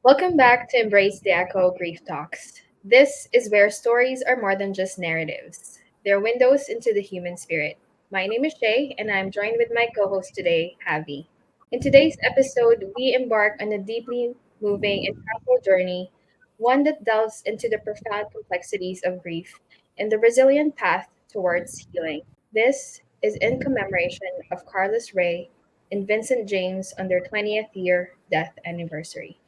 Welcome back to Embrace the Echo Grief Talks. This is where stories are more than just narratives, they're windows into the human spirit. My name is Shay, and I'm joined with my co host today, Javi. In today's episode, we embark on a deeply moving and powerful journey, one that delves into the profound complexities of grief and the resilient path towards healing. This is in commemoration of Carlos Ray and Vincent James on their 20th year death anniversary.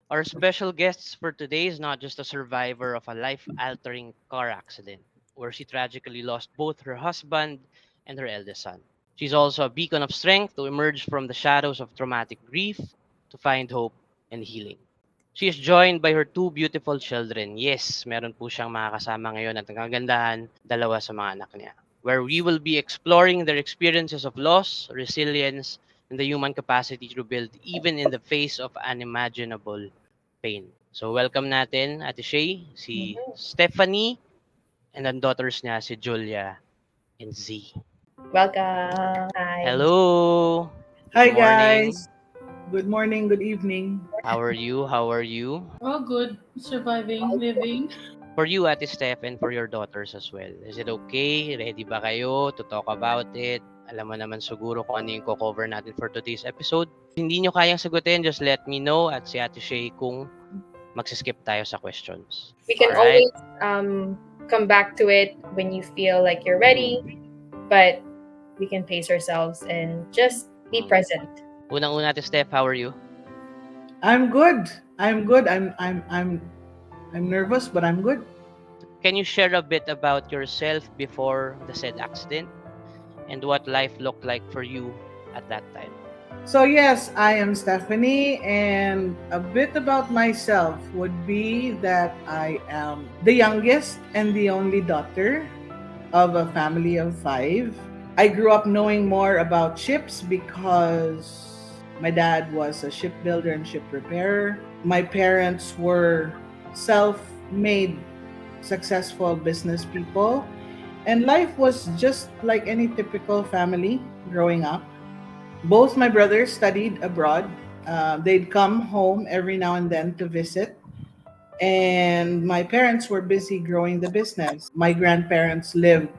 Our special guest for today is not just a survivor of a life altering car accident where she tragically lost both her husband and her eldest son. She's also a beacon of strength to emerge from the shadows of traumatic grief to find hope and healing. She is joined by her two beautiful children. Yes, meron po siyang mga kasama ngayon at ang kagandahan, dalawa sa mga anak niya. Where we will be exploring their experiences of loss, resilience, and the human capacity to build even in the face of unimaginable pain. So welcome natin Ate Shay, si Mhm. Stephanie, and ang daughters niya si Julia and Z. Welcome. Hi. Hello! Good Hi morning. guys. Good morning, good evening. How are you? How are you? Oh, good. Surviving, living. For you, Ate Steph, and for your daughters as well. Is it okay? Ready ba kayo to talk about it? Alam mo naman siguro kung ano yung cover natin for today's episode. Hindi nyo kayang sagutin, just let me know at si Ate Shay kung magsiskip tayo sa questions. We can Alright? always come back to it when you feel like you're ready, but we can pace ourselves and just be present. Unang-una, Ate Steph, how are you? I'm good. I'm good. I'm nervous, but I'm good. Can you share a bit about yourself before the said accident and what life looked like for you at that time? So yes, I am Stephanie, and a bit about myself would be that I am the youngest and the only daughter of a family of 5. I grew up knowing more about ships because my dad was a shipbuilder and ship repairer. My parents were self-made successful business people, and life was just like any typical family growing up. Both my brothers studied abroad. They'd come home every now and then to visit, and my parents were busy growing the business. My grandparents lived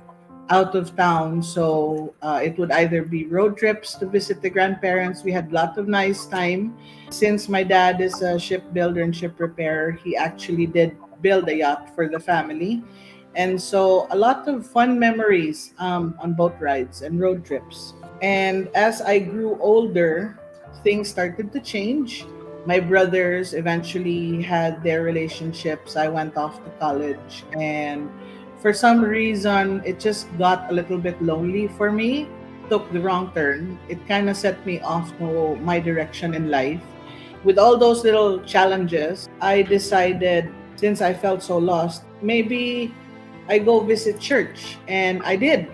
out of town, so it would either be road trips to visit the grandparents. We had a lot of nice time. Since my dad is a shipbuilder and ship repairer, he actually did build a yacht for the family. And so a lot of fun memories on boat rides and road trips. And as I grew older, things started to change. My brothers eventually had their relationships. I went off to college, and for some reason, it just got a little bit lonely for me. Took the wrong turn. It kind of set me off to my direction in life. With all those little challenges, I decided, since I felt so lost, maybe I go visit church. And I did.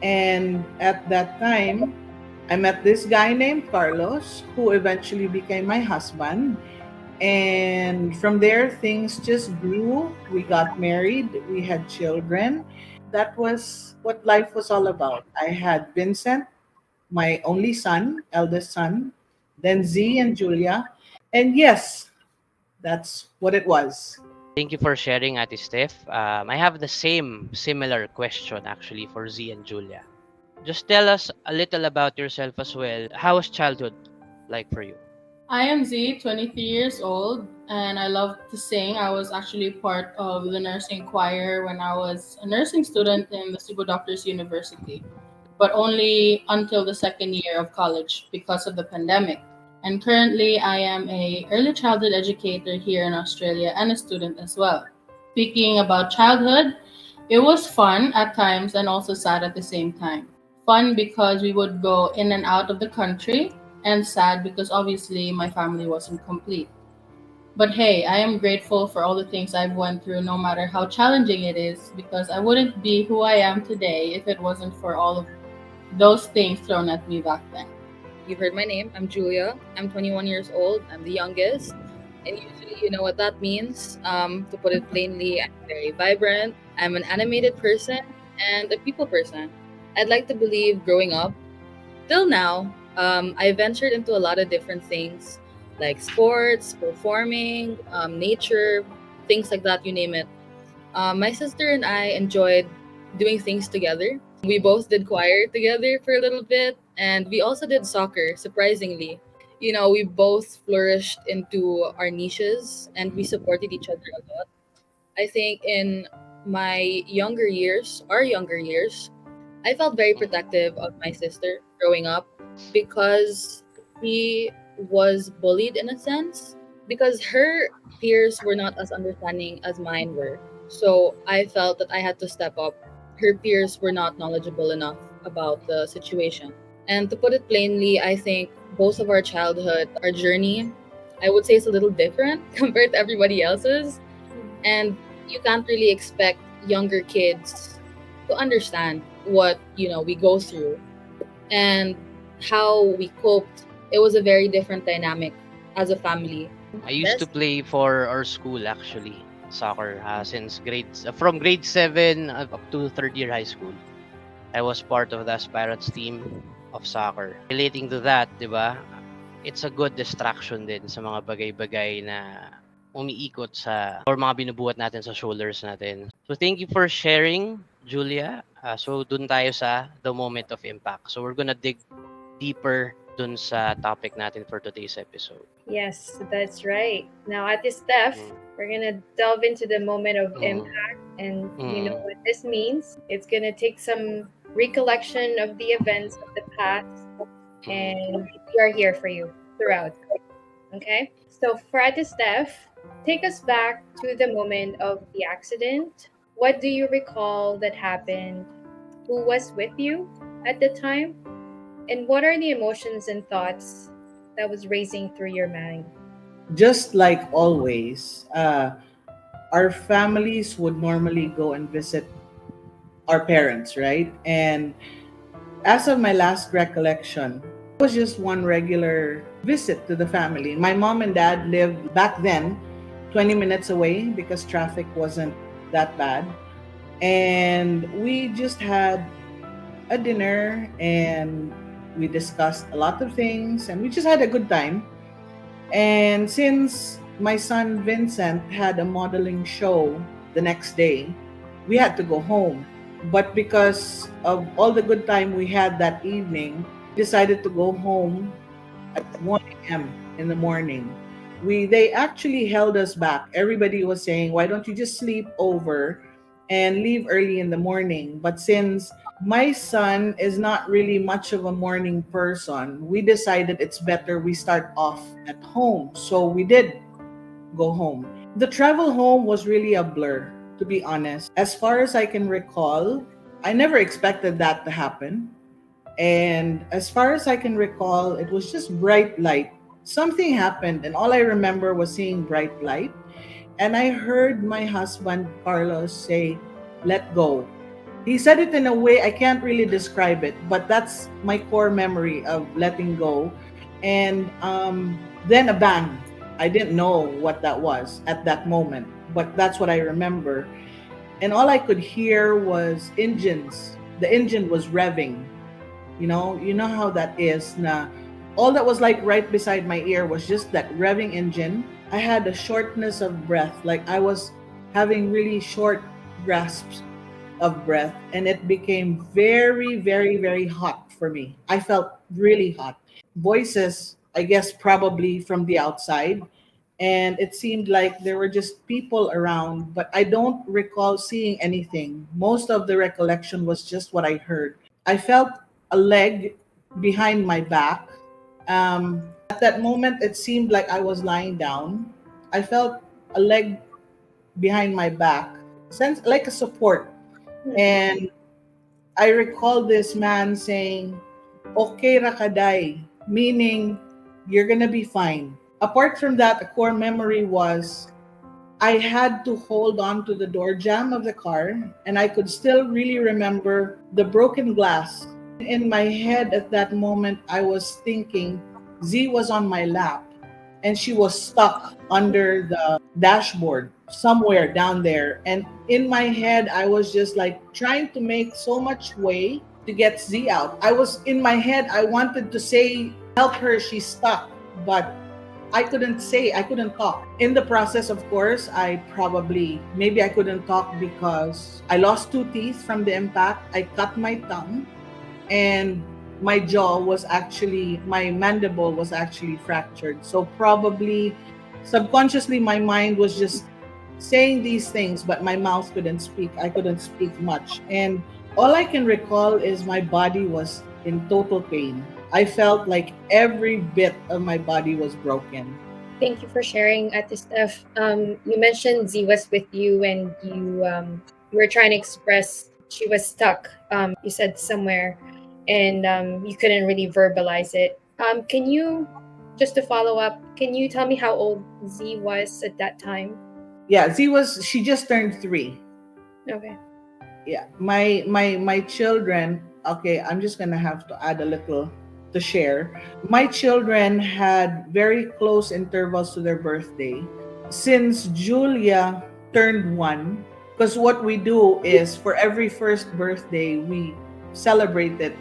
And at that time, I met this guy named Carlos, who eventually became my husband. And from there, things just grew. We got married, we had children. That was what life was all about. I had Vincent, my only son, eldest son, then Z and Julia. And yes, that's what it was. Thank you for sharing, Ate Steph. I have the similar question actually for Z and Julia. Just tell us a little about yourself as well. How was childhood like for you? I am Z, 23 years old, and I love to sing. I was actually part of the nursing choir when I was a nursing student in the Cebu Doctors University, but only until the second year of college because of the pandemic. And currently, I am a early childhood educator here in Australia and a student as well. Speaking about childhood, it was fun at times and also sad at the same time. Fun because we would go in and out of the country, and sad because obviously my family wasn't complete. But hey, I am grateful for all the things I've went through, no matter how challenging it is, because I wouldn't be who I am today if it wasn't for all of those things thrown at me back then. You heard my name. I'm Julia. I'm 21 years old. I'm the youngest. And usually, you know what that means. To put it plainly, I'm very vibrant. I'm an animated person and a people person. I'd like to believe growing up, till now, I ventured into a lot of different things like sports, performing, nature, things like that, you name it. My sister and I enjoyed doing things together. We both did choir together for a little bit, and we also did soccer, surprisingly. You know, we both flourished into our niches and we supported each other a lot. I think in my younger years, our younger years, I felt very protective of my sister growing up because she was bullied in a sense because her peers were not as understanding as mine were. So I felt that I had to step up. Her peers were not knowledgeable enough about the situation. And to put it plainly, I think both of our childhood, our journey, I would say is a little different compared to everybody else's. And you can't really expect younger kids to understand what, we go through and how we coped. It was a very different dynamic as a family. I used to Best. play for our school actually, soccer, since from grade 7 up to third year high school. I was part of the aspirants team of soccer. Relating to that, 'di ba? It's a good distraction din sa mga bagay-bagay na umiikot sa or mga binubuhat natin sa shoulders natin. So thank you for sharing, Julia. So dun tayo sa the moment of impact. So we're gonna dig deeper dun sa topic natin for today's episode. Yes, that's right. Now, at this Steph, Mm, we're going to delve into the moment of mm, impact. And you know mm, what this means. It's going to take some recollection of the events of the past, mm. and we are here for you throughout. Okay? So, for at this Steph, take us back to the moment of the accident. What do you recall that happened? Who was with you at the time? And what are the emotions and thoughts that was racing through your mind? Just like always, our families would normally go and visit our parents, right? And as of my last recollection, it was just one regular visit to the family. My mom and dad lived back then 20 minutes away because traffic wasn't that bad. And we just had a dinner and we discussed a lot of things and we just had a good time. And since my son Vincent had a modeling show the next day, we had to go home. But because of all the good time we had that evening, decided to go home at 1 a.m. in the morning. They actually held us back. Everybody was saying, "Why don't you just sleep over and leave early in the morning?" But since my son is not really much of a morning person, we decided it's better we start off at home. So we did go home. The travel home was really a blur, to be honest. As far as I can recall, I never expected that to happen. And as far as I can recall, it was just bright light. Something happened, and all I remember was seeing bright light. And I heard my husband, Carlos, say, "Let go." He said it in a way I can't really describe it, but that's my core memory of letting go. And then a bang. I didn't know what that was at that moment, but that's what I remember. And all I could hear was engines. The engine was revving. You know how that is. Na all that was like right beside my ear was just that revving engine. I had a shortness of breath, like I was having really short grasps of breath, and it became very, very, very hot for me. I felt really hot. Voices, I guess, probably from the outside. And it seemed like there were just people around, but I don't recall seeing anything. Most of the recollection was just what I heard. I felt a leg behind my back. At that moment, it seemed like I was lying down. I felt a leg behind my back, sense like a support. Mhm. And I recall this man saying, "Okay, Rakaday," meaning you're gonna be fine. Apart from that, a core memory was I had to hold on to the door jamb of the car, and I could still really remember the broken glass. In my head at that moment, I was thinking Z was on my lap and she was stuck under the dashboard somewhere down there. And in my head, I was just like trying to make so much way to get Z out. I was in my head, I wanted to say, "Help her, she's stuck." But I couldn't say, I couldn't talk. In the process, of course, maybe I couldn't talk because I lost two teeth from the impact. I cut my tongue, and my mandible was actually fractured. So probably subconsciously, my mind was just saying these things, but my mouth couldn't speak. I couldn't speak much. And all I can recall is my body was in total pain. I felt like every bit of my body was broken. Thank you for sharing, Ate Steph. You mentioned Z was with you and you were trying to express she was stuck. You said somewhere, and you couldn't really verbalize it. Can you, just to follow up, can you tell me how old Z was at that time? Yeah, she just turned 3. Okay. Yeah, my children, okay, I'm just gonna have to add a little to share. My children had very close intervals to their birthday. Since Julia turned 1, because what we do is for every first birthday we celebrate it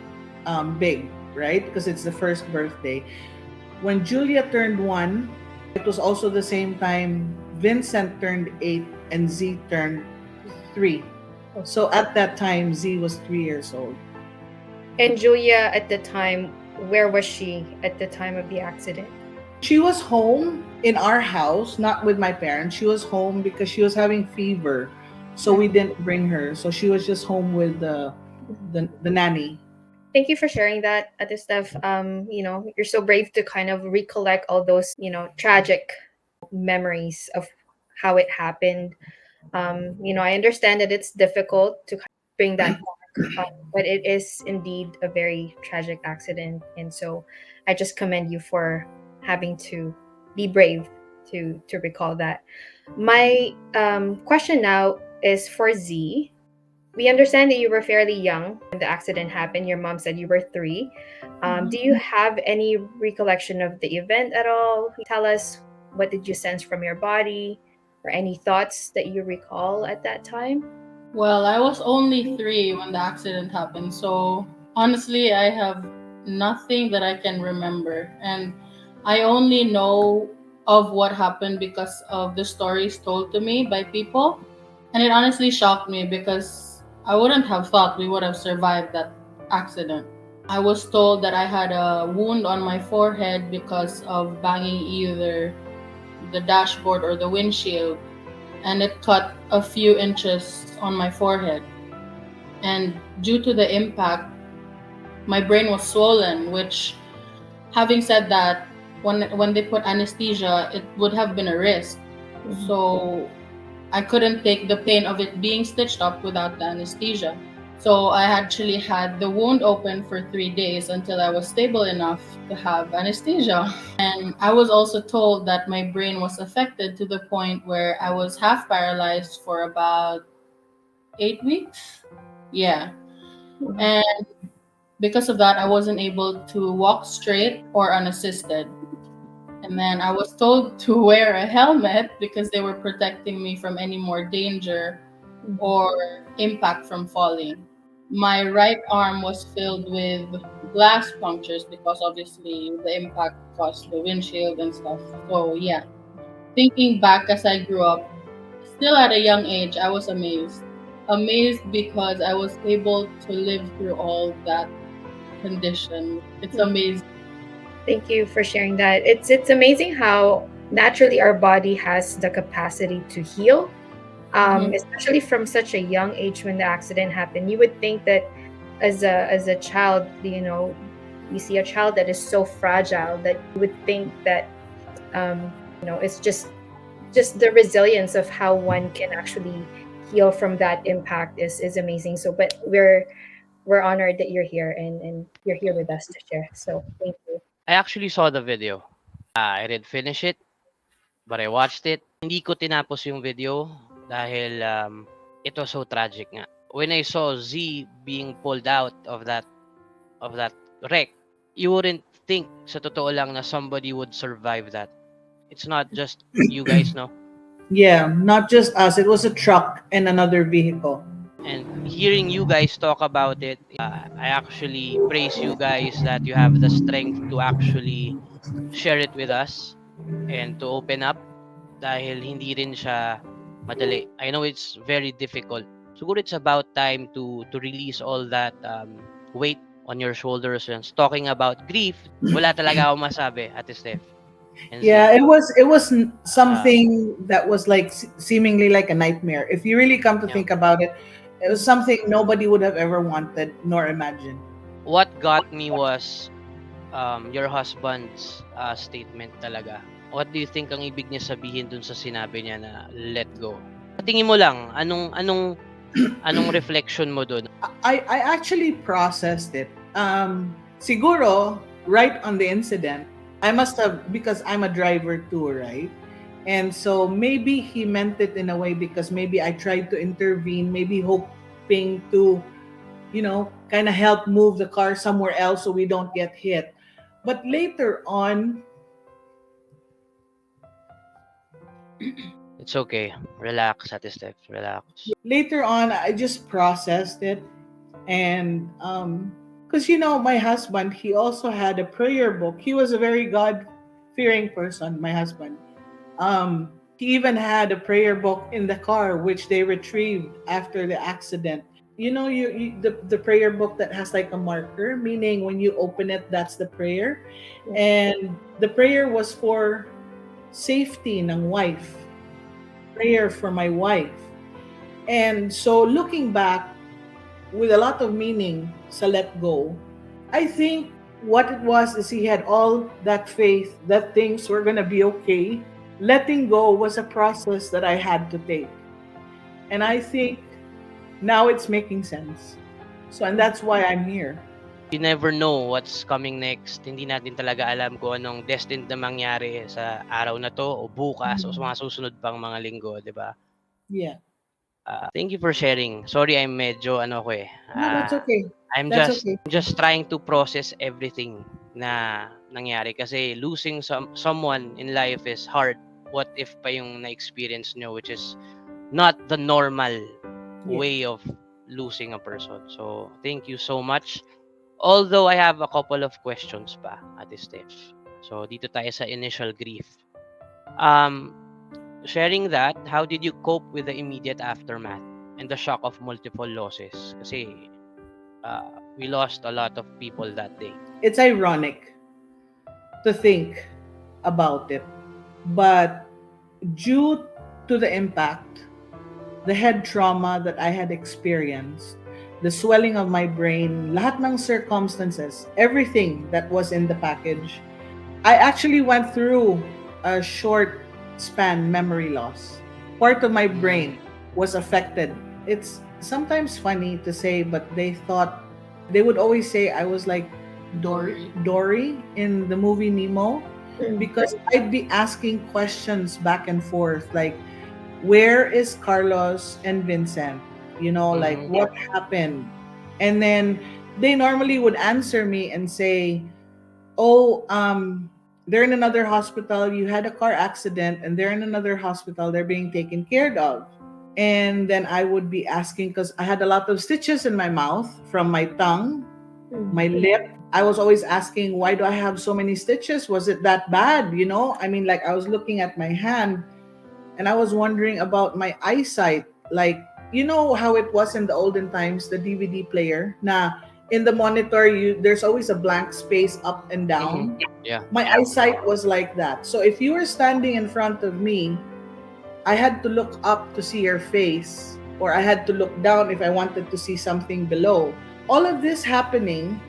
big, right? Because it's the first birthday. When Julia turned 1, it was also the same time Vincent turned 8 and Z turned 3. So at that time, Z was 3 years old. And Julia, at the time, where was she at the time of the accident? She was home in our house, not with my parents. She was home because she was having fever. So we didn't bring her. So she was just home with the nanny. Thank you for sharing that, Ate Steph. You're so brave to kind of recollect all those, tragic memories of how it happened. I understand that it's difficult to kind of bring that back, but it is indeed a very tragic accident. And so I just commend you for having to be brave to recall that. My question now is for Z. We understand that you were fairly young when the accident happened. Your mom said you were 3. Do you have any recollection of the event at all? Tell us, what did you sense from your body, or any thoughts that you recall at that time? Well, I was only 3 when the accident happened, so honestly, I have nothing that I can remember. And I only know of what happened because of the stories told to me by people. And it honestly shocked me because I wouldn't have thought we would have survived that accident. I was told that I had a wound on my forehead because of banging either the dashboard or the windshield, and it cut a few inches on my forehead. And due to the impact, my brain was swollen, which, having said that, when they put anesthesia, it would have been a risk. So I couldn't take the pain of it being stitched up without the anesthesia. So I actually had the wound open for 3 days until I was stable enough to have anesthesia. And I was also told that my brain was affected to the point where I was half paralyzed for about 8 weeks. Yeah. And because of that, I wasn't able to walk straight or unassisted. And then I was told to wear a helmet because they were protecting me from any more danger or impact from falling. My right arm was filled with glass punctures because obviously the impact caused the windshield and stuff. So, yeah, thinking back as I grew up, still at a young age, I was amazed. amazed because I was able to live through all that condition. It's amazing. Thank you for sharing that. It's amazing how naturally our body has the capacity to heal, Hmm. especially from such a young age when the accident happened. You would think that as a child, you see a child that is so fragile that you would think that it's just the resilience of how one can actually heal from that impact is amazing. So, but we're honored that you're here and you're here with us to share. So, thank you. I actually saw the video. I didn't finish it, but I watched it. Hindi ko tinapos yung video dahil it was so tragic nga. When I saw Z being pulled out of that wreck, you wouldn't think sa totoo lang na somebody would survive that. It's not just you guys, no? Yeah, not just us. It was a truck and another vehicle. And hearing you guys talk about it, I actually praise you guys that you have the strength to actually share it with us and to open up dahil hindi rin siya madali. I know it's very difficult. Siguro it's about time to release all that weight on your shoulders and talking about grief. Wala talaga ako masabi, Ate Steph and Z. Yeah, it was Uh, something that was like seemingly like a nightmare. If you really come to you know, think about it, it was something nobody would have ever wanted nor imagined. what got me was your husband's statement talaga. What do you think ang ibig niya sabihin dun sa sinabi niya na let go? Tingin mo lang, anong reflection mo dun? I actually processed it. Siguro, right on the incident, I must have, because I'm a driver too, right? And so maybe he meant it in a way because maybe I tried to intervene, maybe hoping to, kind of help move the car somewhere else so we don't get hit. But later on, It's okay. Relax, Ate Steph. Relax. I just processed it. And because my husband, he also had a prayer book. He was a very God fearing person, my husband. He even had a prayer book in the car which they retrieved after the accident. The prayer book that has like a marker, meaning when you open it, that's the prayer. And the prayer was for safety ng wife, prayer for my wife. And so looking back, with a lot of meaning sa let go, I think what it was is he had all that faith that things were going to be okay. Letting go was a process that I had to take. And I think now it's making sense. So, and that's why I'm here. You never know what's coming next. Hindi natin talaga alam kung anong destined na mangyari sa araw na to o bukas o sa mga susunod pang mga linggo, di ba? Yeah. Thank you for sharing. Sorry, I'm medyo No, that's okay. I'm That's okay. just trying to process everything na nangyari kasi losing someone in life is hard. What if pa yung na-experience nyo, which is not the normal Yeah. way of losing a person. So, thank you so much. Although I have a couple of questions pa at this stage. So, dito tayo sa initial grief. Sharing that, how did you cope with the immediate aftermath and the shock of multiple losses? Kasi we lost a lot of people that day. It's ironic to think about it, but due to the impact, the head trauma that I had experienced, the swelling of my brain, lahat ng circumstances, everything that was in the package, I actually went through a short span memory loss. Part of my brain was affected. It's sometimes funny to say, but they would always say I was like Dory in the movie Nemo, because I'd be asking questions back and forth like, where is Carlos and Vincent? Like what happened? And then they normally would answer me and say, oh, they're in another hospital. You had a car accident and they're in another hospital. They're being taken care of. And then I would be asking, because I had a lot of stitches in my mouth from my tongue, my lip. I was always asking, why do I have so many stitches? Was it that bad? I mean, like I was looking at my hand and I was wondering about my eyesight. Like, you know how it was in the olden times, the DVD player. Na in the monitor, there's always a blank space up and Mm-hmm. down. Yeah. My eyesight was like that. So if you were standing in front of me, I had to look up to see your face, or I had to look down if I wanted to see something below. All of this happening,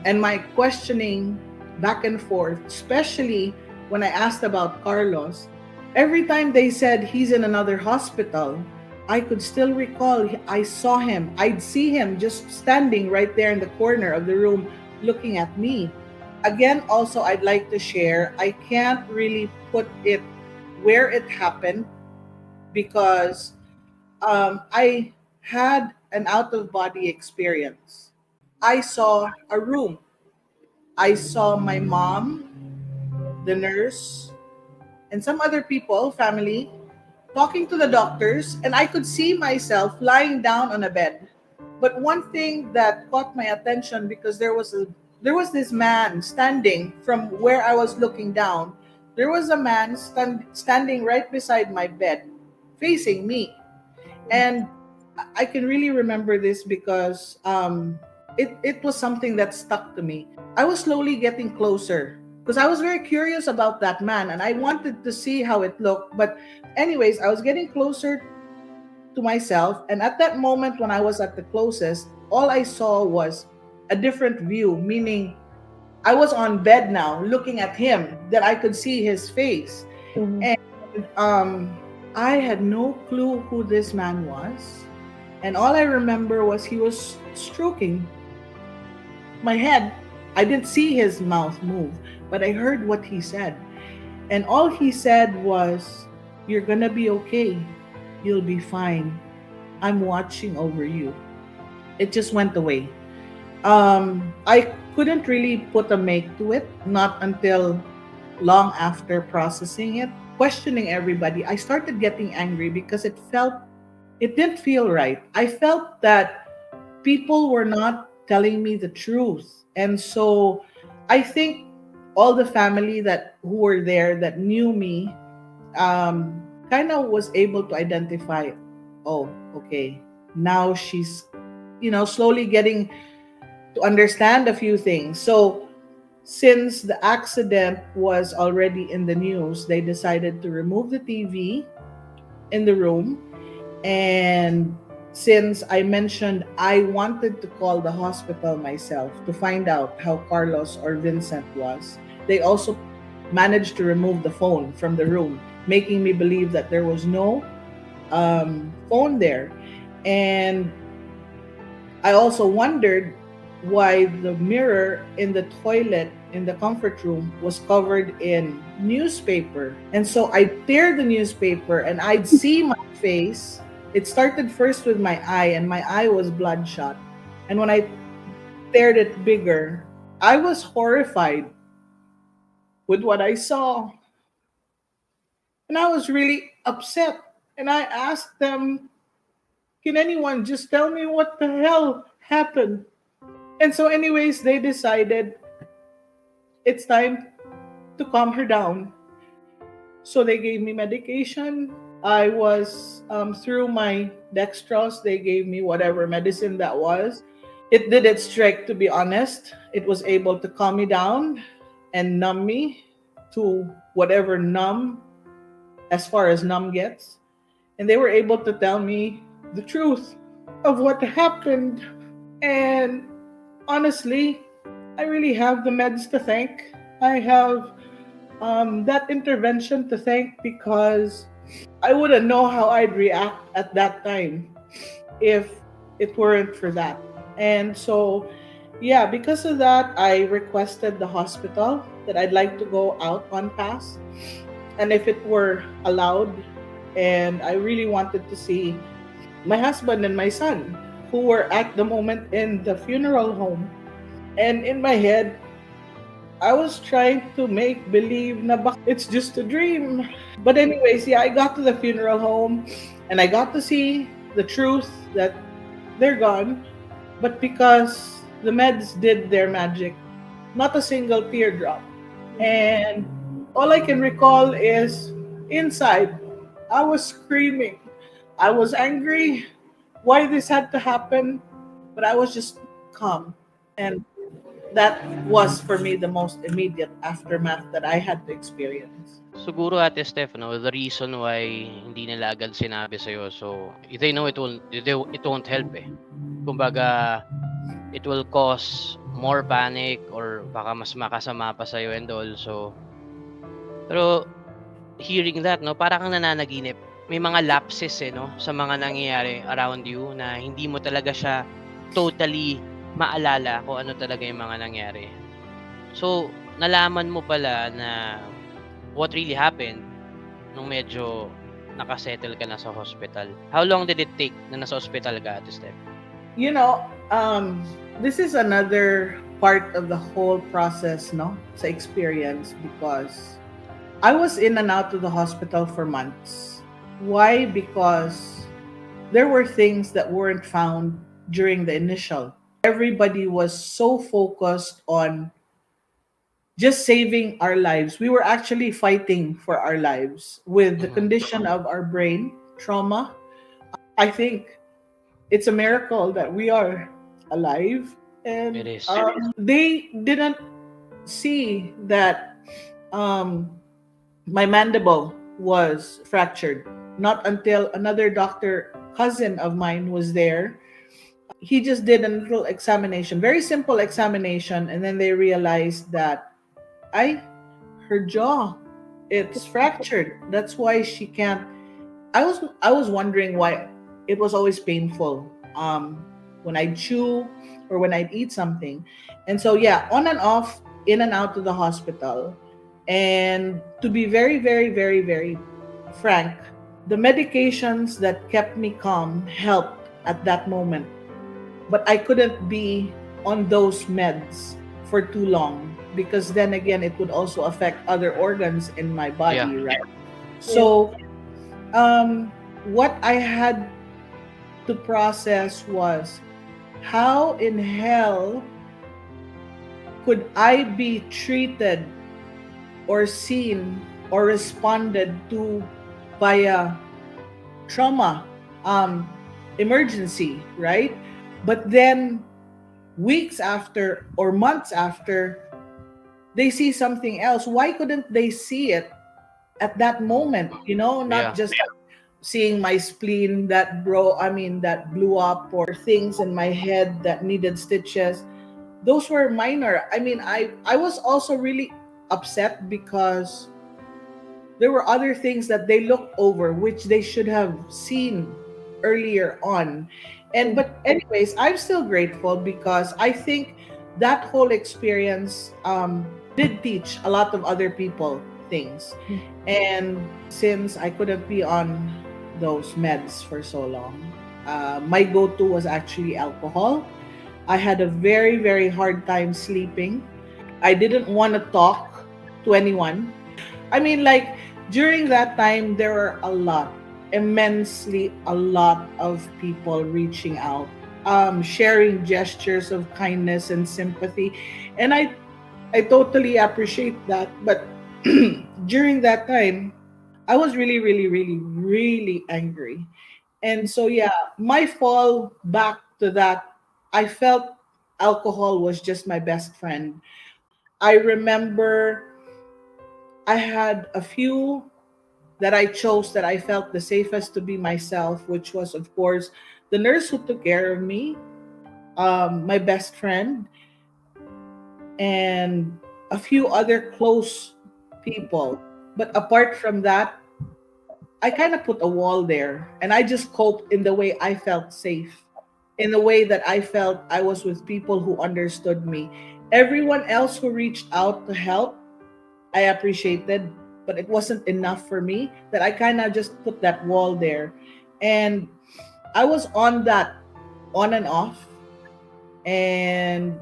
and my questioning back and forth, especially when I asked about Carlos, every time they said he's in another hospital, I could still recall I saw him. I'd see him just standing right there in the corner of the room looking at me. Again, also, I'd like to share, I can't really put it where it happened because I had an out of body experience. I saw a room. I saw my mom, the nurse, and some other people, family, talking to the doctors, and I could see myself lying down on a bed. But one thing that caught my attention, because there was this man standing from where I was looking down. There was a man standing right beside my bed, facing me. And I can really remember this because it was something that stuck to me. I was slowly getting closer because I was very curious about that man and I wanted to see how it looked. But, anyways, I was getting closer to myself. And at that moment, when I was at the closest, all I saw was a different view, meaning I was on bed now looking at him, that I could see his face. Mhm. And I had no clue who this man was. And all I remember was he was stroking my head. I didn't see his mouth move, but I heard what he said. And all he said was, "You're gonna be okay. You'll be fine. I'm watching over you." It just went away. I couldn't really put a make to it, not until long after processing it, questioning everybody. I started getting angry because it didn't feel right. I felt that people were not telling me the truth. And so I think all the family that who were there that knew me kind of was able to identify, oh, okay, now she's, slowly getting to understand a few things. So since the accident was already in the news, they decided to remove the TV in the room. And since I mentioned I wanted to call the hospital myself to find out how Carlos or Vincent was, they also managed to remove the phone from the room, making me believe that there was no phone there. And I also wondered why the mirror in the toilet in the comfort room was covered in newspaper. And so I'd tear the newspaper and I'd see my face. It started first with my eye, and my eye was bloodshot. And when I teared it bigger, I was horrified with what I saw. And I was really upset. And I asked them, can anyone just tell me what the hell happened? And so, anyways, they decided it's time to calm her down. So they gave me medication. I was through my dextrose. They gave me whatever medicine that was. It did its trick, to be honest. It was able to calm me down and numb me to whatever numb, as far as numb gets. And they were able to tell me the truth of what happened. And honestly, I really have the meds to thank. I have that intervention to thank because I wouldn't know how I'd react at that time if it weren't for that. And so, yeah, because of that, I requested the hospital that I'd like to go out on pass. And if it were allowed, and I really wanted to see my husband and my son, who were at the moment in the funeral home. And in my head, I was trying to make believe na it's just a dream. But anyways, yeah, I got to the funeral home and I got to see the truth that they're gone. But because the meds did their magic, not a single teardrop. And all I can recall is inside, I was screaming. I was angry. why this had to happen, but I was just calm. And that was for me the most immediate aftermath that I had to experience. Siguro Ate Steph 'no, the reason why hindi nila agad sinabi sa'yo, so they know it won't help, eh. Kumbaga, it will cause more panic or baka mas makasama pa sa'yo and all. So, pero hearing that 'no, para kang nananaginip. May mga lapses, eh, 'no, sa mga nangyayari around you na hindi mo talaga siya totally maalala kung ano talaga yung mga nangyari. So, nalaman mo pala na what really happened nung medyo naka-settle ka na sa hospital. How long did it take na nasa hospital ka, Ate Steph? You know, this is another part of the whole process, no, sa experience, because I was in and out of the hospital for months. Why? Because there were things that weren't found during the initial. Everybody was so focused on just saving our lives. We were actually fighting for our lives with the Mhm. condition of our brain trauma. I think it's a miracle that we are alive. It And is. they didn't see that um, my mandible was fractured. Not until another doctor, cousin of mine, was there. He just did a little examination, very simple examination, and then they realized that I her jaw, it's fractured. That's why she can't. I was wondering why it was always painful when I chew or when I eat something. And so yeah, on and off, in and out of the hospital. And to be very, very, very, very frank, the medications that kept me calm helped at that moment. But I couldn't be on those meds for too long, because then again it would also affect other organs in my Yeah. body, right? Yeah. So what I had to process was, how in hell could I be treated or seen or responded to via trauma emergency, right? But then weeks after or months after, they see something else. Why couldn't they see it at that moment? Not Yeah. just seeing my spleen that blew up, or things in my head that needed stitches. Those were minor. I was also really upset because there were other things that they looked over, which they should have seen earlier on. And Mm. but anyways, I'm still grateful because I think that whole experience did teach a lot of other people things. Mm. And since I couldn't be on those meds for so long, my go-to was actually alcohol. I had a very, very hard time sleeping. I didn't want to talk to anyone. Like, during that time, there were immensely a lot of people reaching out, sharing gestures of kindness and sympathy. And I totally appreciate that. But during that time, I was really, really, really, really angry. And so, yeah, my fall back to that, I felt alcohol was just my best friend. I remember I had a few that I chose that I felt the safest to be myself, which was, of course, the nurse who took care of me, my best friend, and a few other close people. But apart from that, I kind of put a wall there, and I just coped in the way I felt safe, in the way that I felt I was with people who understood me. Everyone else who reached out to help, I appreciated, but it wasn't enough for me, that I kind of just put that wall there. And I was on that, on and off, and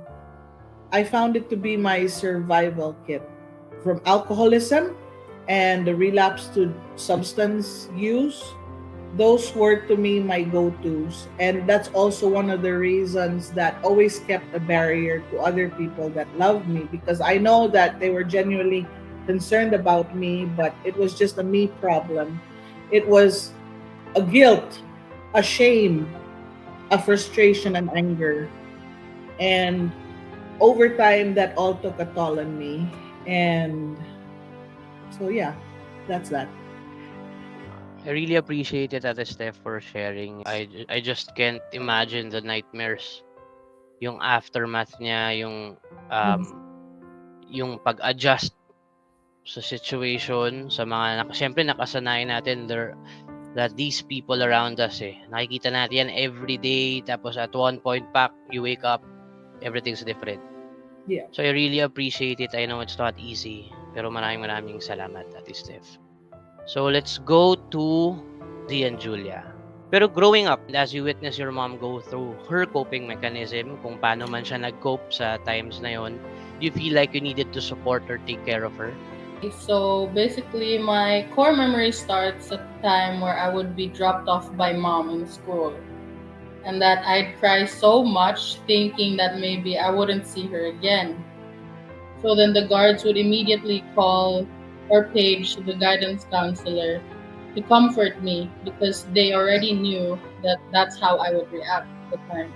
I found it to be my survival kit. From alcoholism and the relapse to substance use, those were to me my go-tos, and that's also one of the reasons that always kept a barrier to other people that loved me, because I know that they were genuinely concerned about me, but it was just a me problem. It was a guilt, a shame, a frustration and anger. And over time, that all took a toll on me. And so, yeah, that's that. I really appreciate it, Ate Steph, for sharing. I just can't imagine the nightmares, yung aftermath niya, um, yung pag-adjust sa situation, sa mga siyempre nakasanayan natin that these people around us nakikita natin yan every day, tapos at one point back, you wake up, everything's different. Yeah. So I really appreciate it. I know it's not easy, pero maraming salamat, Ate Steph. So let's go to Z and Julia. Pero growing up, as you witness your mom go through her coping mechanism, kung paano man siya nag-cope sa times na yon, do you feel like you needed to support or take care of her? So basically, my core memory starts at the time where I would be dropped off by mom in school. And that I'd cry so much thinking that maybe I wouldn't see her again. So then the guards would immediately call or page the guidance counselor to comfort me because they already knew that that's how I would react at the time.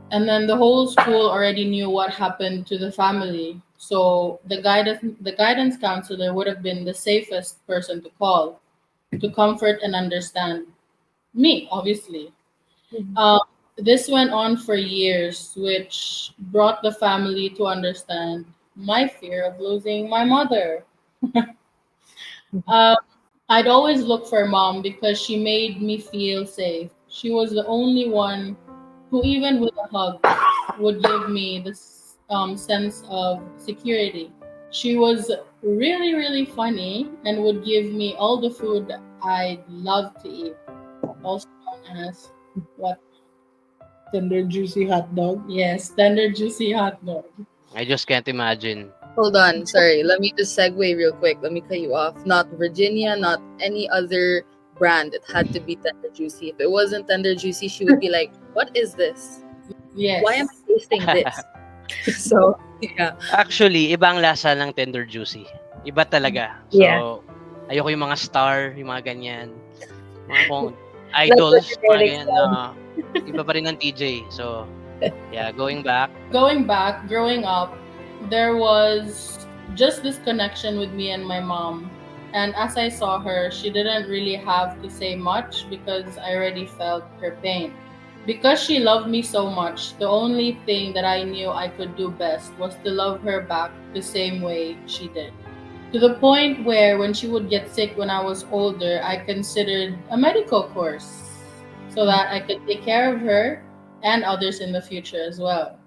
And then the whole school already knew what happened to the family. So the guidance counselor would have been the safest person to call to comfort and understand me, obviously. Um, this went on for years, which brought the family to understand my fear of losing my mother. Um, I'd always look for mom because she made me feel safe. She was the only one who, even with a hug, would give me this sense of security. She was really, really funny and would give me all the food I'd love to eat, also known as what? Tender, juicy hot dog. Yes, tender, juicy hot dog. I just can't imagine. Hold on, sorry. Let me just segue real quick. Let me cut you off. Not Virginia, not any other brand. It had to be Tender Juicy. If it wasn't Tender Juicy, she would be like, "What is this? Yes. Why am I tasting this?" So, yeah. Actually, iba ang lasa ng Tender Juicy. Iba talaga. So, Yeah. ayoko yung mga star, yung mga ganyan. Mga kung idols, mga ganyan. Iba pa rin ng TJ. So, yeah, going back. Growing up, there was just this connection with me and my mom. And as I saw her, she didn't really have to say much because I already felt her pain. Because she loved me so much, the only thing that I knew I could do best was to love her back the same way she did. To the point where when she would get sick when I was older, I considered a medical course so that I could take care of her and others in the future as well.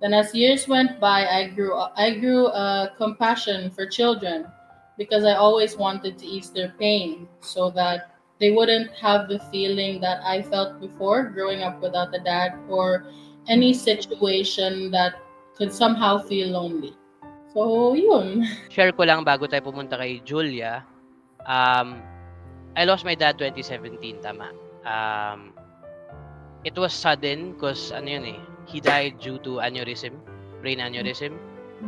Then, as years went by, I grew a compassion for children because I always wanted to ease their pain so that they wouldn't have the feeling that I felt before growing up without a dad or any situation that could somehow feel lonely. So, yun. Share ko lang bago tayo pumunta kay Julia. I lost my dad 2017, tama. It was sudden because he died due to aneurysm, brain aneurysm.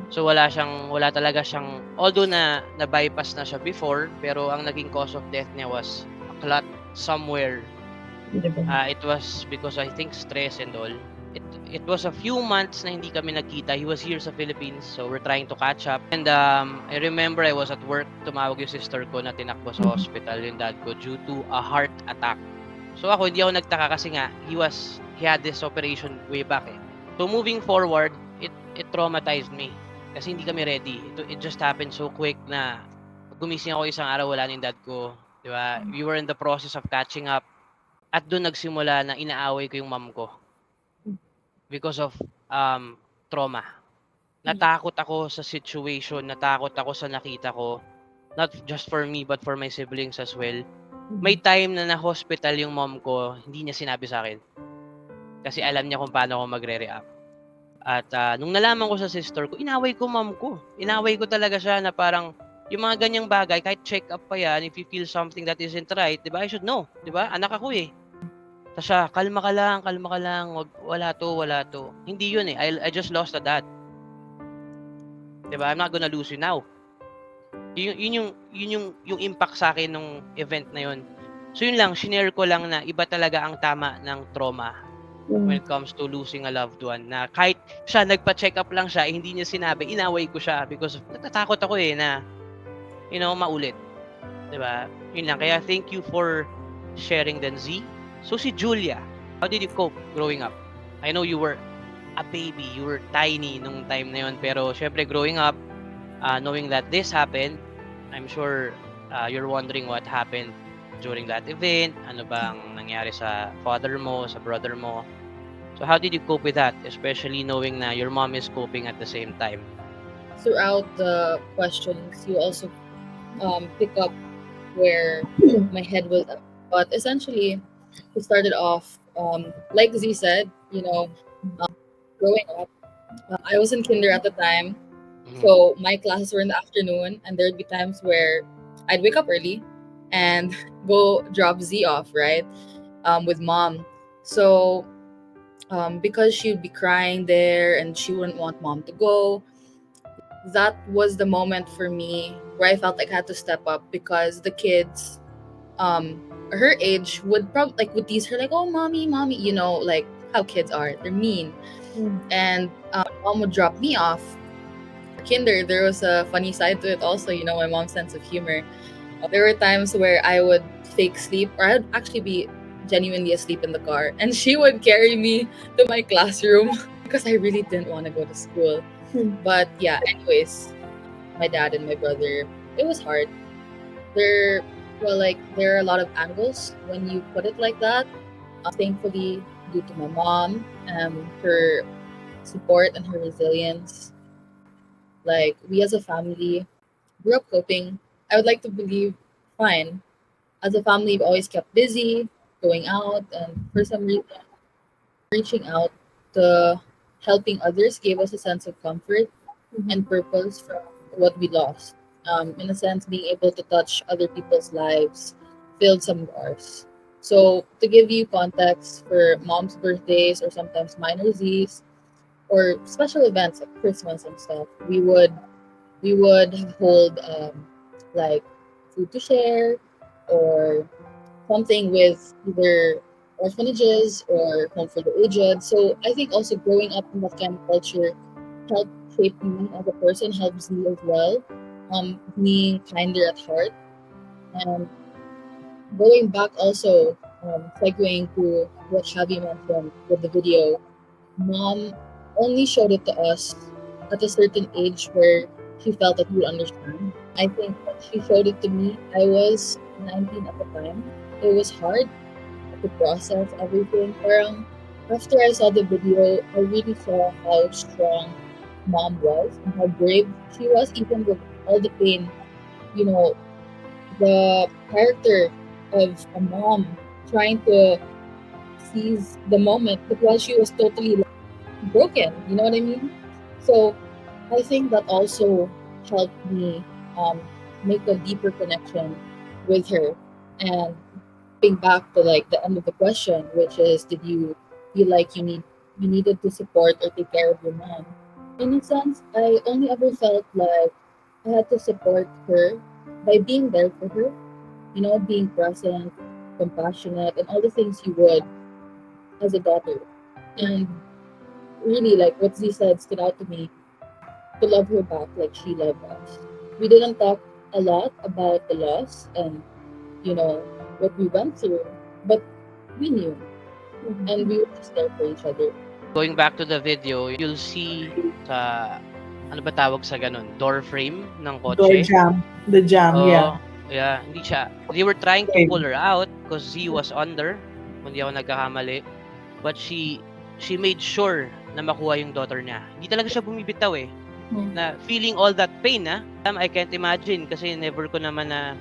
So wala talaga siyang, although na bypass na siya before, pero ang naging cause of death niya was a clot somewhere. It was because I think stress and all. It was a few months na hindi kami nagkita. He was here sa Philippines, so we're trying to catch up. And I remember I was at work, tumawag yung sister ko na tinakbo sa hospital yung dad ko due to a heart attack. So ako, hindi ako nagtaka kasi nga, he had this operation way back So moving forward, it traumatized me. Kasi hindi kami ready. It just happened so quick na gumising ako isang araw, wala na yung dad ko. Diba? We were in the process of catching up. At doon nagsimula na inaaway ko yung mom ko. Because of trauma. Natakot ako sa situation, natakot ako sa nakita ko. Not just for me, but for my siblings as well. May time na na-hospital yung mom ko, hindi niya sinabi sa akin. Kasi alam niya kung paano ako magre-react. At nung nalaman ko sa sister ko, inaway ko mom ko. Inaway ko talaga siya na parang, yung mga ganyang bagay, kahit check up pa yan, if you feel something that isn't right, di ba? I should know. Di ba? Anak ako Tapos siya, kalma ka lang, wala to. Hindi yun I just lost a dad. Di ba? I'm not gonna lose you now. Yun yung impact sa akin nung event na yun. So yun lang, shinare ko lang na iba talaga ang tama ng trauma when it comes to losing a loved one, na kahit siya nagpa-check up lang siya, hindi niya sinabi, inaway ko siya because natatakot ako na, maulit. 'Di ba? Yun lang. Kaya thank you for sharing then, Z. So si Julia, how did you cope growing up? I know you were a baby, you were tiny nung time na yun, pero syempre growing up, knowing that this happened, I'm sure you're wondering what happened during that event, ano bang nangyari sa father mo, sa brother mo. So how did you cope with that, especially knowing na your mom is coping at the same time? Throughout the questions, you also pick up where my head was at. But essentially, we started off, like Z said, growing up, I was in kinder at the time. Mhm. So my classes were in the afternoon, and there'd be times where I'd wake up early and go drop Z off, right, with mom. So because she'd be crying there and she wouldn't want mom to go, that was the moment for me where I felt like I had to step up because the kids, her age would probably would tease her like, "Oh, mommy, mommy," like how kids are. They're mean. And mom would drop me off. Kinder, there was a funny side to it also. My mom's sense of humor. There were times where I would fake sleep, or I'd actually be genuinely asleep in the car, and she would carry me to my classroom because I really didn't want to go to school. But yeah, anyways, my dad and my brother, it was hard. There, there are a lot of angles when you put it like that. Thankfully, due to my mom, her support and her resilience, like we as a family grew up coping. I would like to believe fine. As a family, we've always kept busy, going out, and for some reason, reaching out to helping others gave us a sense of comfort and purpose from what we lost. In a sense, being able to touch other people's lives filled some of ours. So, to give you context for mom's birthdays or sometimes minor Z's or special events like Christmas and stuff, we would hold like food to share or something with either orphanages or home for the aged. So I think also growing up in that kind of culture helped shape me as a person, helps me as well. Being kinder at heart and going back also, segueing to what Javi mentioned with the video, mom only showed it to us at a certain age where she felt that we would understand. I think when she showed it to me, I was 19 at the time. It was hard to process everything. Parang after I saw the video, I really saw how strong mom was and how brave she was, even with all the pain. You know, the character of a mom trying to seize the moment, but while she was totally broken, you know what I mean? So I think that also helped me um, make a deeper connection with her. And going back to the end of the question, which is, did you feel like you needed to support or take care of your mom? In a sense, I only ever felt like I had to support her by being there for her, being present, compassionate, and all the things you would as a daughter. And really, like what Z said stood out to me, to love her back like she loved us. We didn't talk a lot about the loss and, what we went through, but we knew. And we were just there for each other. Going back to the video, you'll see sa, ano ba tawag sa ganun? Door frame ng Door kotse. jam. The jam, yeah. Oh, yeah, hindi siya. They were trying to pull her out because Z was under, kung di ako nagkakamali. But she made sure na makuha yung daughter niya. Hindi talaga siya bumibitaw na feeling all that pain, I can't imagine kasi never ko naman na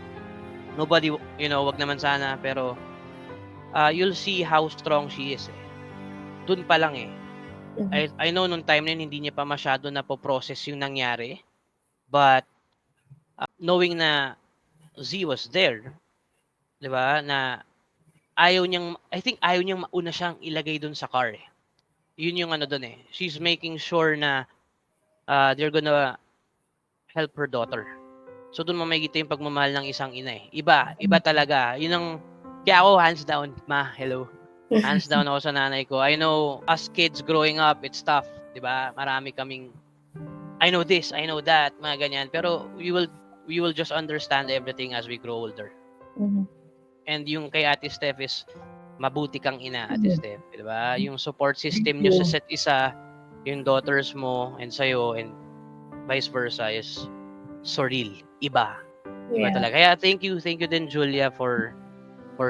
nobody, wag naman sana, pero you'll see how strong she is. Dun pa lang I know nung time na yun, hindi niya pa masyado na po-process yung nangyari. But knowing na Z was there, 'di ba? Na I think ayaw niyang mauna siyang ilagay dun sa car. Yun yung ano dun She's making sure na they're gonna help her daughter. So dun makikita yung pagmamahal ng isang ina Iba talaga. Yun ang Kaya ako, hands down, ma, hello. Hands down ako sa nanay ko. I know, us kids growing up, it's tough. Diba? Marami kaming, I know this, I know that, mga ganyan. Pero we will just understand everything as we grow older. Mhm. And yung kay Ate Steph is, mabuti kang ina, Ate Steph. Diba? Yung support Thank system nyo sa you. set isa, yung daughters mo and sa'yo, and vice versa is surreal. Iba. Iba Yeah. talaga. Kaya thank you din, Julia, for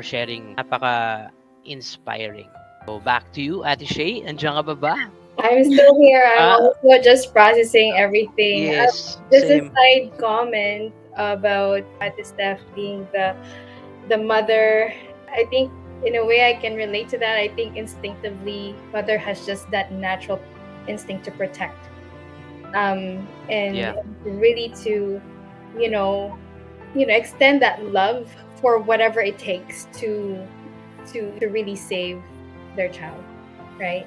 sharing. Napaka-inspiring. So, back to you, Ate Shay. Andiyan ka ba ba? I'm still here. I'm Ah, also just processing everything. yes, Just a same. side comment about Ate Steph being the mother. I think in a way I can relate to that. I think instinctively, mother has just that natural instinct to protect, and Yeah. really to, you know, extend that love for whatever it takes to really save their child, right?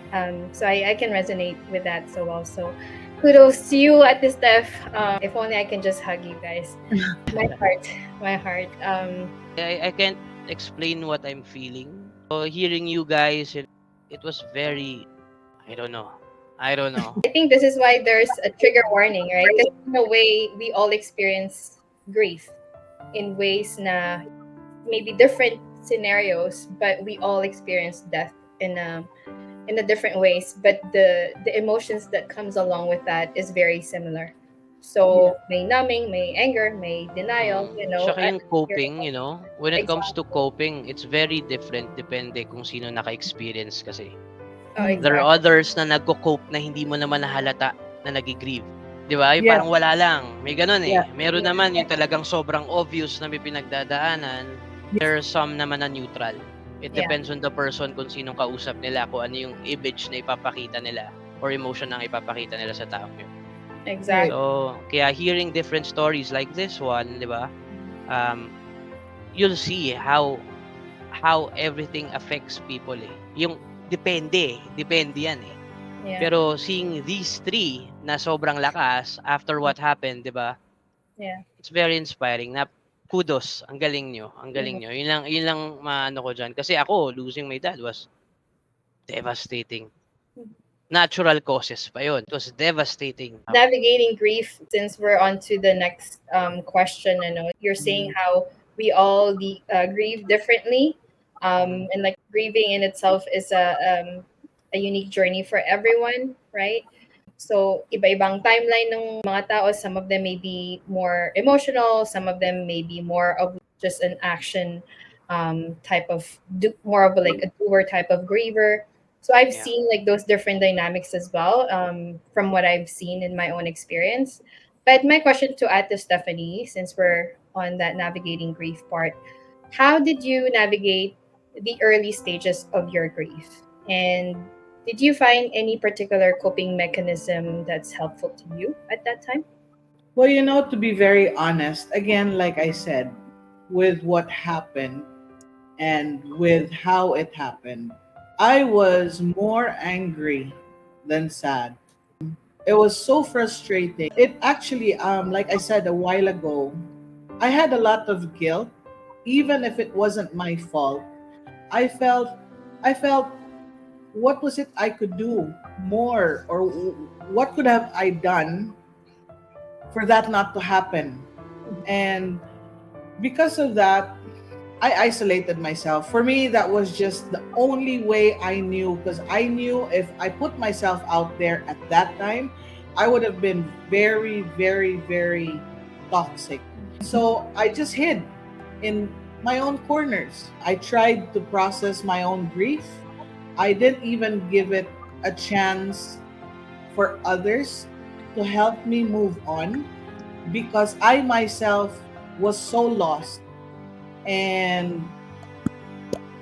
So I can resonate with that so well. So kudos to you at this Steph. If only I can just hug you guys. My heart, my heart. I can't explain what I'm feeling. So, hearing you guys, it was very, I don't know. I don't know. I think this is why there's a trigger warning, right? Because in a way, we all experience grief in ways na maybe different scenarios, but we all experience death in a different ways. But the emotions that comes along with that is very similar. Yeah. So may numbing, may anger, may denial. Tsaka yung You're coping, when it comes to exactly. coping, it's very different depende kung sino naka-experience kasi. Oh, Mm. There are exactly. others na nagko-cope na hindi mo naman nahalata na nag-grieve. 'Di ba? Yung Yeah. parang wala lang. May ganun Yeah. eh. Meron Yeah. naman yung talagang sobrang obvious na may pinagdadaanan. There are some naman na neutral. It Yeah. depends on the person kung sinong kausap nila, kung ano yung image na ipapakita nila or emotion na ipapakita nila sa taong yun. Exactly. So, kaya hearing different stories like this one, 'di ba? You'll see how everything affects people eh. Yung depende yan eh. Yeah. Pero seeing these three na sobrang lakas after what happened, 'di ba? Yeah. It's very inspiring. Na kudos, ang galing nyo, ang galing Mhm. nyo. Yun lang maano ko diyan kasi ako losing my dad was devastating. Natural causes pa yun. It was devastating. Navigating grief, since we're on to the next question, you're saying how we all grieve differently, and like grieving in itself is a unique journey for everyone, right? So iba-ibang timeline ng mga tao. Some of them may be more emotional, some of them may be more of just an action, type of more of like a doer type of griever. So I've Yeah. seen like those different dynamics as well, from what I've seen in my own experience. But my question to Ate Stephanie, since we're on that navigating grief part, how did you navigate the early stages of your grief? And did you find any particular coping mechanism that's helpful to you at that time? Well, to be very honest, again, like I said, with what happened and with how it happened, I was more angry than sad. It was so frustrating. It actually, like I said a while ago, I had a lot of guilt, even if it wasn't my fault. I felt, I felt, what was it I could do more, or what could have I done for that not to happen? And because of that, I isolated myself. For me, that was just the only way I knew, because I knew if I put myself out there at that time, I would have been very, very, very toxic. So I just hid in my own corners. I tried to process my own grief. I didn't even give it a chance for others to help me move on, because I myself was so lost. And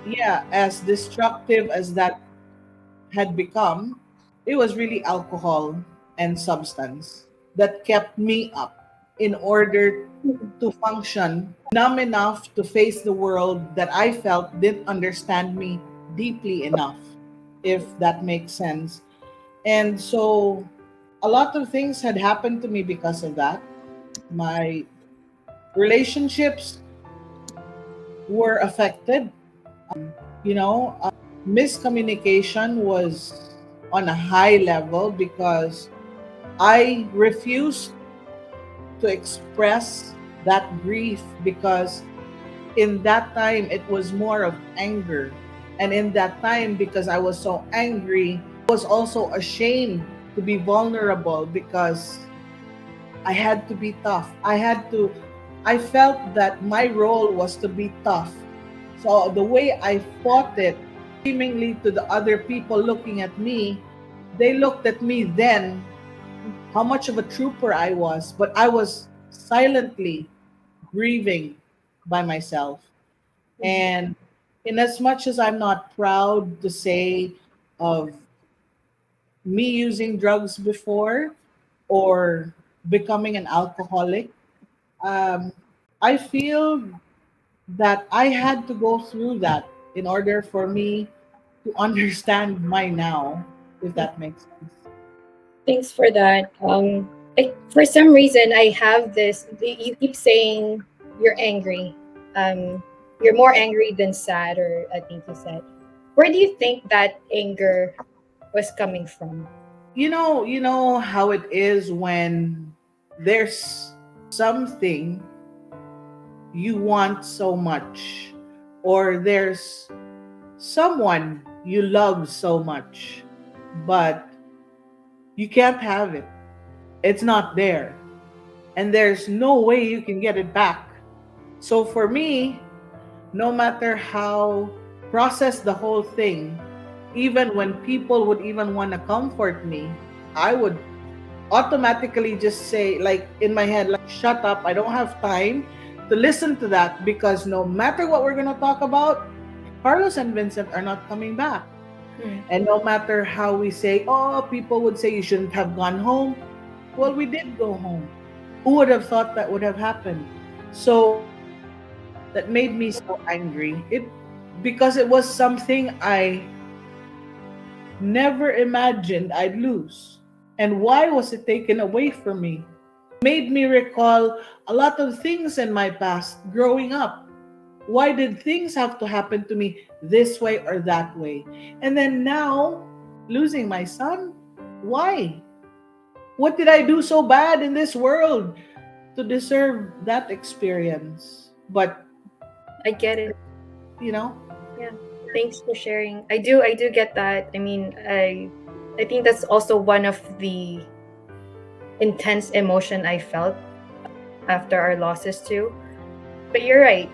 yeah, as destructive as that had become, it was really alcohol and substance that kept me up in order to function, numb enough to face the world that I felt didn't understand me deeply enough, if that makes sense. And so a lot of things had happened to me because of that. My relationships were affected. You know, miscommunication was on a high level because I refused to express that grief because in that time it was more of anger. And in that time, because I was so angry, I was also ashamed to be vulnerable because I had to be tough. I felt that my role was to be tough. So the way I fought it, seemingly to the other people looking at me, they looked at me then, how much of a trooper I was, but I was silently grieving by myself. And in as much as I'm not proud to say of me using drugs before or becoming an alcoholic, um, I feel that I had to go through that in order for me to understand my now, if that makes sense. Thanks for that. For some reason, I have this. You keep saying you're angry. Um, you're more angry than sad, or I think you said. Where do you think that anger was coming from? You know how it is when there's something you want so much, or there's someone you love so much, but you can't have it. It's not there. And there's no way you can get it back. So for me, no matter how process the whole thing, even when people would even want to comfort me, I would automatically just say, like in my head, like, shut up, I don't have time to listen to that because no matter what we're going to talk about, Carlos and Vincent are not coming back. Hmm. And no matter how we say, oh, people would say you shouldn't have gone home. Well, we did go home. Who would have thought that would have happened? So that made me so angry. It because it was something I never imagined I'd lose. And why was it taken away from me? Made me recall a lot of things in my past growing up. Why did things have to happen to me this way or that way? And then now, losing my son? Why? What did I do so bad in this world to deserve that experience? But, I get it. you know, Yeah. Thanks for sharing. I do get that. I mean, I think that's also one of the intense emotion I felt after our losses too. But you're right.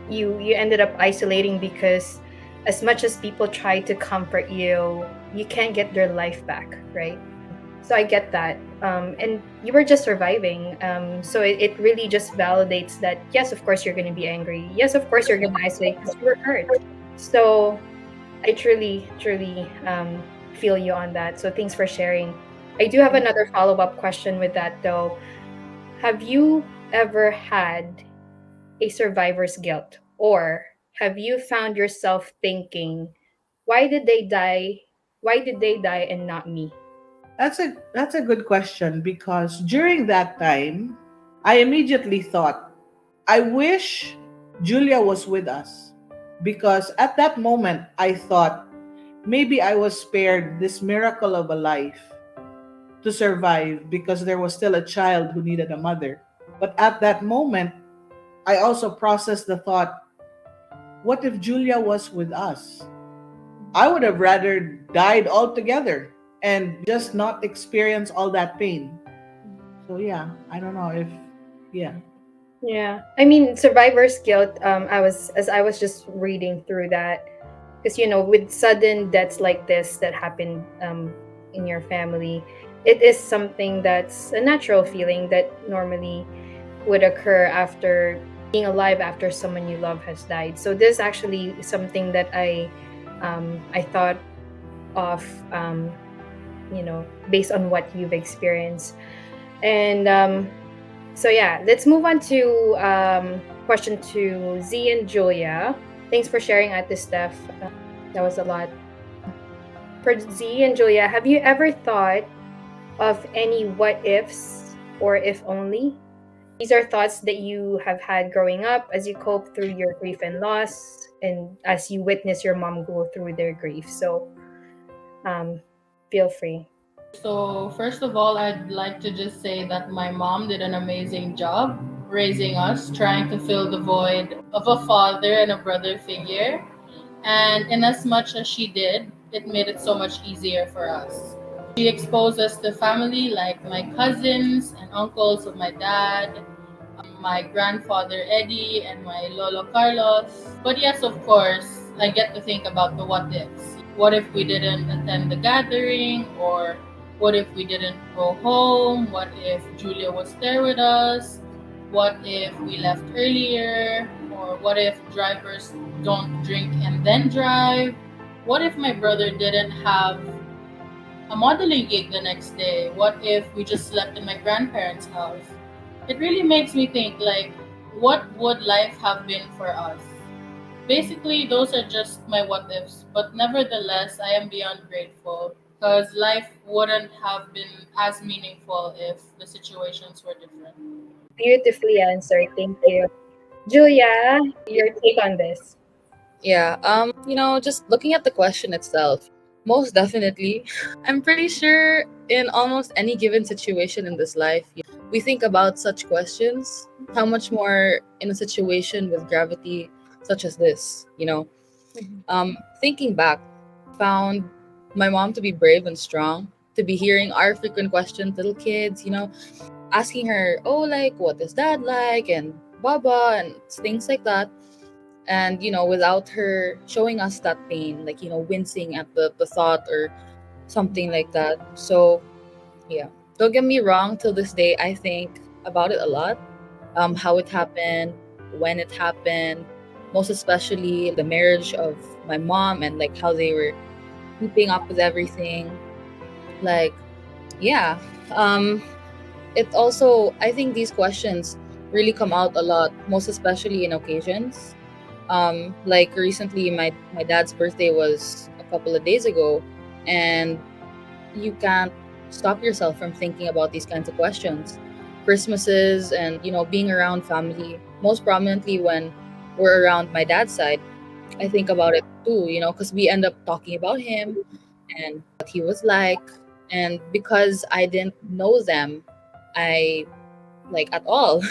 You ended up isolating because as much as people try to comfort you, you can't get their life back, right? So I get that. And you were just surviving. So it really just validates that yes, of course you're gonna be angry. Yes, of course you're gonna isolate because you were hurt. So I truly, truly feel you on that. So thanks for sharing. I do have another follow up question with that though. Have you ever had a survivor's guilt? Or have you found yourself thinking, why did they die? Why did they die and not me? that's a good question because during that time, I immediately thought, I wish Julia was with us because at that moment I thought maybe I was spared this miracle of a life to survive because there was still a child who needed a mother. But at that moment, I also processed the thought, what if Julia was with us? I would have rather died altogether and just not experience all that pain. So yeah, I don't know if yeah. Yeah. I mean, survivor's guilt, I was just reading through that because with sudden deaths like this that happened in your family, it is something that's a natural feeling that normally would occur after being alive after someone you love has died. So this actually is something that I thought of based on what you've experienced. And so yeah, let's move on to question to Z and Julia. Thanks for sharing at this stuff. That was a lot. For Z and Julia, have you ever thought of any what ifs or if only? These are thoughts that you have had growing up as you cope through your grief and loss. and as you witness your mom go through their grief. So um, feel free. So, first of all, I'd like to just say that my mom did an amazing job raising us, trying to fill the void of a father and a brother figure. And in as much as she did, it made it so much easier for us. She exposed us to family like my cousins and uncles of my dad, my grandfather Eddie, and my Lolo Carlos. But yes, of course, I get to think about the what ifs. What if we didn't attend the gathering? Or what if we didn't go home? What if Julia was there with us? What if we left earlier? Or what if drivers don't drink and then drive? What if my brother didn't have a modeling gig the next day? What if we just slept in my grandparents' house? It really makes me think like what would life have been for us? Basically, those are just my what ifs, but nevertheless, I am beyond grateful because life wouldn't have been as meaningful if the situations were different. Beautifully answered. Thank you. Julia, your take on this. Yeah, just looking at the question itself, most definitely. I'm pretty sure in almost any given situation in this life, we think about such questions. How much more in a situation with gravity such as this? Thinking back, found my mom to be brave and strong, to be hearing our frequent questions, little kids, asking her, oh, like, what is dad like? And Baba, and things like that. And without her showing us that pain, like wincing at the thought or something like that. So, yeah. Don't get me wrong, till this day, I think about it a lot. How it happened, when it happened, most especially the marriage of my mom and like how they were keeping up with everything. Like, yeah. It also, I think these questions really come out a lot, most especially in occasions. Like recently, my dad's birthday was a couple of days ago, and you can't stop yourself from thinking about these kinds of questions. Christmases and being around family, most prominently when we're around my dad's side, I think about it too, because we end up talking about him and what he was like. And because I didn't know them, I like at all.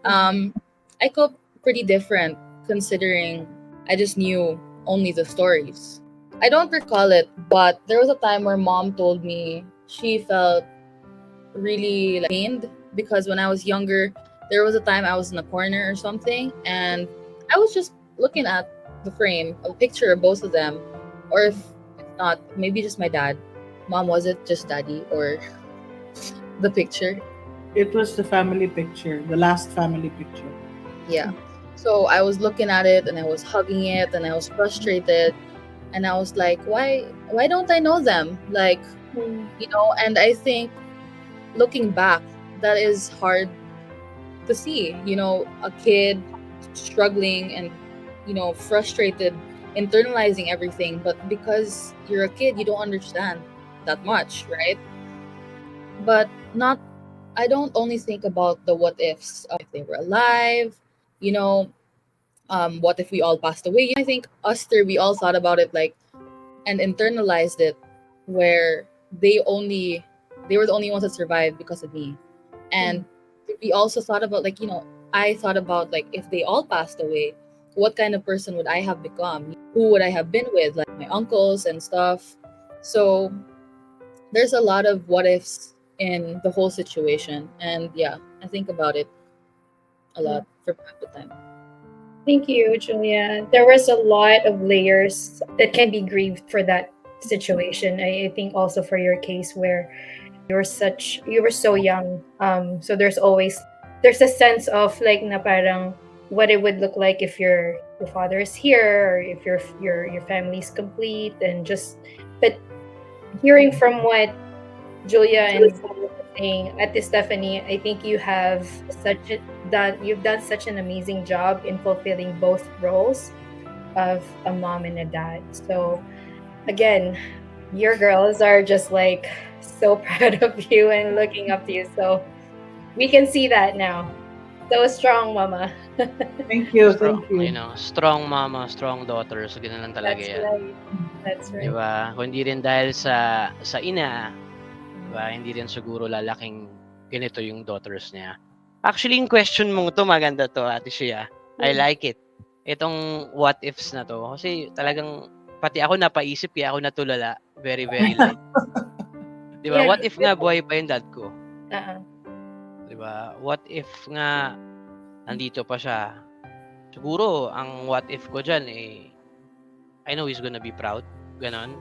um, I cope pretty different considering I just knew only the stories. I don't recall it, but there was a time where mom told me she felt really like pained because when I was younger, there was a time I was in a corner or something, and I was just looking at the frame, a picture of both of them, or if not, maybe just my dad. Mom, was it just daddy or the picture? It was the family picture, the last family picture. Yeah. So I was looking at it and I was hugging it and I was frustrated and I was like, why don't I know them? And I think looking back, that is hard to see, a kid struggling and frustrated, internalizing everything, but because you're a kid, you don't understand that much, right? But not I don't only think about the what ifs of if they were alive, you know, what if we all passed away? I think us three, we all thought about it like and internalized it where they were the only ones that survived because of me. And we also thought about like, I thought about like if they all passed away, what kind of person would I have become? Who would I have been with? Like my uncles and stuff. So there's a lot of what ifs in the whole situation. And yeah, I think about it a lot from time to time. Thank you, Julia. There was a lot of layers that can be grieved for that situation. I think also for your case where you were so young. So there's a sense of like na parang what it would look like if your father is here or if your family's complete and just but hearing from what Julia and Sam were saying at Stephanie, I think you've done such an amazing job in fulfilling both roles of a mom and a dad. So again, your girls are just like so proud of you and looking up to you. So we can see that now. So strong, Mama. Thank you, Strong, thank you. strong mama, strong daughter. So, ganun lang talaga That's yan. right. That's Di right. ba? Kung hindi rin dahil sa ina, di ba? Hindi rin siguro lalaking ganito yung daughters niya. Actually, yung question mo to, maganda to, Ate Shea. I like it. Itong what ifs na to. Kasi talagang, pati ako napaisip, kaya ako natulala. Very, very light. Di ba? Yeah. What if nga buhay pa yung dad ko? Uh-uh. Di ba? What if nga nandito pa siya? Siguro, ang what if ko dyan, I know he's gonna be proud. Ganon.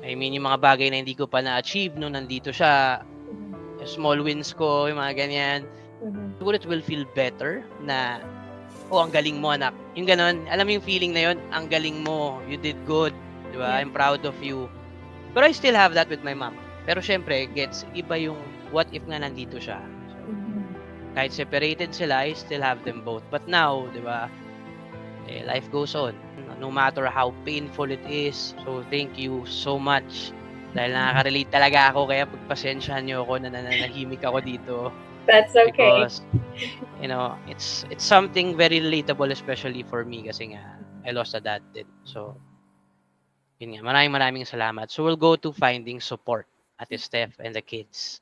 I mean, yung mga bagay na hindi ko pa na-achieve nung nandito siya, small wins ko, yung mga ganyan. Siguro it will feel better na, oh, ang galing mo, anak. Yung ganon. Alam mo yung feeling na yun? Ang galing mo. You did good. Di ba? Yeah. I'm proud of you. Pero I still have that with my mom. Pero syempre, gets, iba yung what if nga nandito siya. So, kahit separated sila, I still have them both. But now, di ba, life goes on. No matter how painful it is. So, thank you so much. Dahil nakaka-relate talaga ako, kaya pagpasensyahan niyo ako na nananahimik ako dito. That's okay. Because, it's something very relatable, especially for me, kasi nga, I lost a dad din. So, yun nga, maraming salamat. So, we'll go to finding support at Steph and the kids.